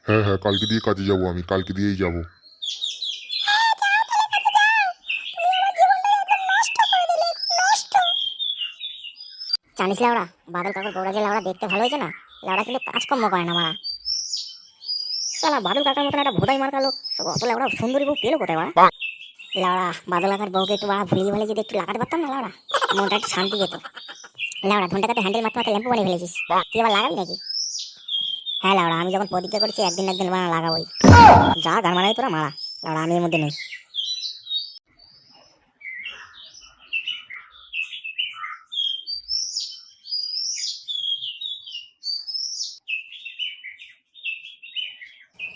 হ্যাঁ হ্যাঁ, কালকে দিয়ে কাজে যাবো, আমি কালকে দিয়েই যাবো। জানিস লাউড়া, বাদল কাকুর বউরা যে লাউড়া দেখতে ভালো হয়েছে না, লাউড়া কিন্তু কাজকর্ম করে না মারা। সালা বাদল কাকার মতন একটা ভোদাই মার কালো অত লাউড়া সুন্দরী বউ পেলো কোথায় মারা? লাউড়া বাদল কাকার বউকে একটু মারা ভুলিয়ে ভালে যদি একটু লাগাতে পারতাম না লাউড়া, মনটা একটু শান্তি পেত। লাউড়া ঘন্টাটাতে হ্যান্ডেল মারতে মারতে ল্যাম্পু বানিয়ে ফেলেছিস, তুই আবার লাগাবি নাকি? হ্যাঁ লাউড়া, আমি যখন প্রতিজ্ঞা করেছি একদিন একদিন মারা লাগাবোই। যা গান মারাই তোরা মারা, লাউড়া আমি এর মধ্যে নেই।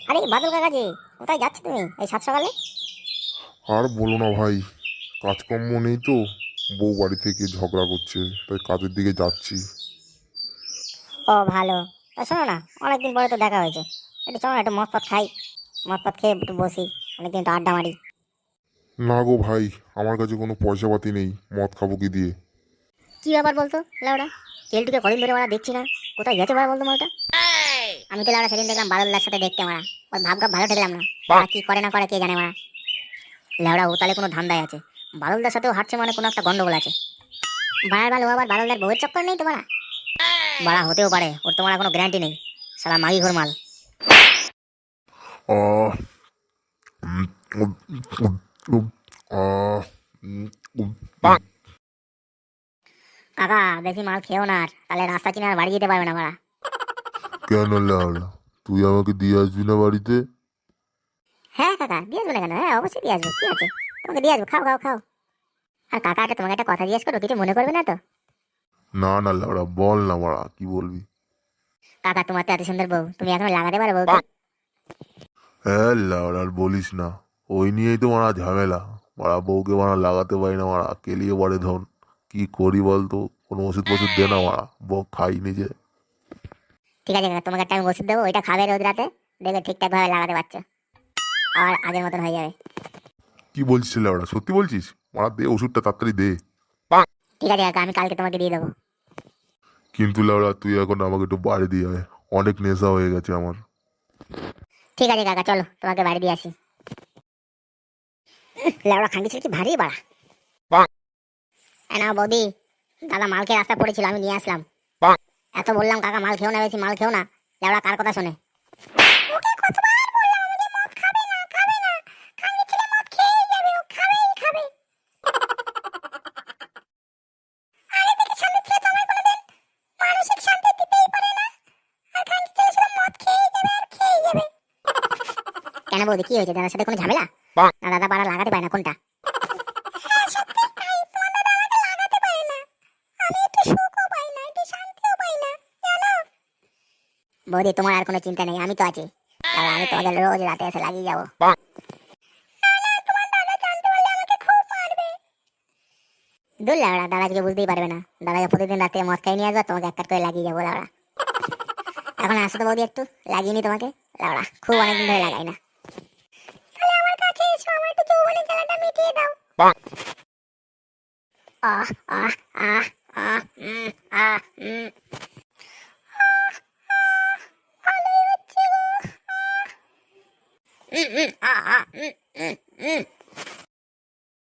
আরে বাদল কাকা যে, কোথায় যাচ্ছ তুমি এই সাত সকালে? আর বলো না ভাই, কাজকর্ম নেই তো, বউ বাড়ি থেকে ঝগড়া করছে, তাই কাজের দিকে যাচ্ছি। ও ভালো। তা শোনো না, অনেকদিন পরে তো দেখা হয়েছে, একটু চলো না একটু মদ ফদ খাই, মদ ফদ খেয়ে একটু বসি, অনেকদিন একটু আড্ডা মারি। না গো ভাই, আমার কাছে কোনো পয়সা পাতি নেই, মদ খাবো কি দিয়ে? কি ব্যাপার বলতো লাউডা, কেলটুকে কদিন ধরে মারা দেখছি না, কোথায় গেছে মারা বলতো মারাটা? আমি তো লাউডা সেদিন দেখলাম বাদলদার সাথে দেখতে মারা, ওর ভাবগাব ভালো ঠেকলাম না, ওরা কি করে না করে কে জানে মারা। লাউডা ও তাহলে কোনো ধান্দায় আছে, বাদলদার সাথেও হাঁটছে মানে কোনো একটা গন্ডগোল আছে। বাড়ার ভালো আবার বাদলদার বউয়ের চক্কর নেই তো মারা? বাড়া হতেও পারে, ওর তো মারা কোনো গ্যারান্টি নেই, সালা মাগি ঘর মাল। আহ উম, উম, উম, উম, আহ উম, কাকা বেশি মাল খেও না আর, তাহলে রাস্তা চিনে আর বাড়ি যেতে পারবে না মারা। কেন লাউড়া, তুই আমাকে দিয়ে আসবি না বাড়িতে? হ্যাঁ কাকা দিয়ে আসবো না কেন, হ্যাঁ অবশ্যই দিয়ে আসবো, কি আছে, তোমাকে দিয়ে আসবো, খাও খাও খাও। আর কাকা একটা তোমাকে একটা কথা জিজ্ঞেস করো, কিছু মনে করবে না তো? না না লাউড়া, বল না মারা, কি বলবি? কাকা তোমার তো এত সুন্দর বউ, তুমি এখন লাগাতে পারো বউকে? হ্যাঁ লাউড়া, আর বলিস না, ওই নিয়েই তো মারা ঝামেলা। মারা বউকে মারা লাগাতে পারি না, মারা কেলিয়ে পড়ে ধন। কি করি বলতো, কোনো ওষুধ ফষুধ দে না মারা, বউ খাই নিজে। ঠিক আছে কাকা, তোমাকে একটা আমি ওষুধ দেবো, ওইটা খাবে রোজ রাতে, দেখবে ঠিকঠাক ভাবে লাগাতে পারছো, আর আগের মতন হয়ে যাবে। কি বলছিস লাউড়া, সত্যি বলছিস? মারা দে ওষুধটা, তাড়াতাড়ি দে। ঠিক আছে কাকা, আমি কালকে তোমাকে দিয়ে দেবো। কিন্তু লাউড়া, তুই এখন আমাকে একটু বাড়ি দিয়ে আয়, অনেক নেশা হয়ে গেছে আমার। ঠিক আছে কাকা, চলো তোমাকে বাড়ি দিয়ে আসি। লেওড়া খাঙ্কি ছিল কি ভারী বাড়া। না বৌদি, দাদা মাল খেয়ে রাস্তা পড়েছিল, আমি নিয়ে আসলাম। এত বললাম কাকা মাল খেও না, বেশি মাল খেও না, লেওড়া কার কথা শোনে? কেন বৌদি কি হয়েছে, দাদার সাথে কোনো ঝামেলা? না দাদা পাড়া লাগাতে পারে না কোনটা? বৌদি তোমার আর কোনো চিন্তা নেই, আমি তো আছি, দাদা আমি তোমাদের রোজ রাতে এসে লাগিয়ে যাবো। দূর লাউড়া, দাদা কিছু বুঝতেই পারবে না, দাদাকে প্রতিদিন রাতে মদ খাই নিয়ে আসবো, তোমাকে এক কাট করে লাগিয়ে যাবো লাউড়া। এখন আসো তো বৌদি, একটু লাগিয়ে নি তোমাকে, লাউড়া খুব অনেকদিন ধরে লাগাই না। আমার কাছে এসো, আমার একটু যৌবনের জ্বালাটা মিটিয়ে দাও। আহ আহ আহ আহ আহ ভালোই হচ্ছে গো। আহ আহ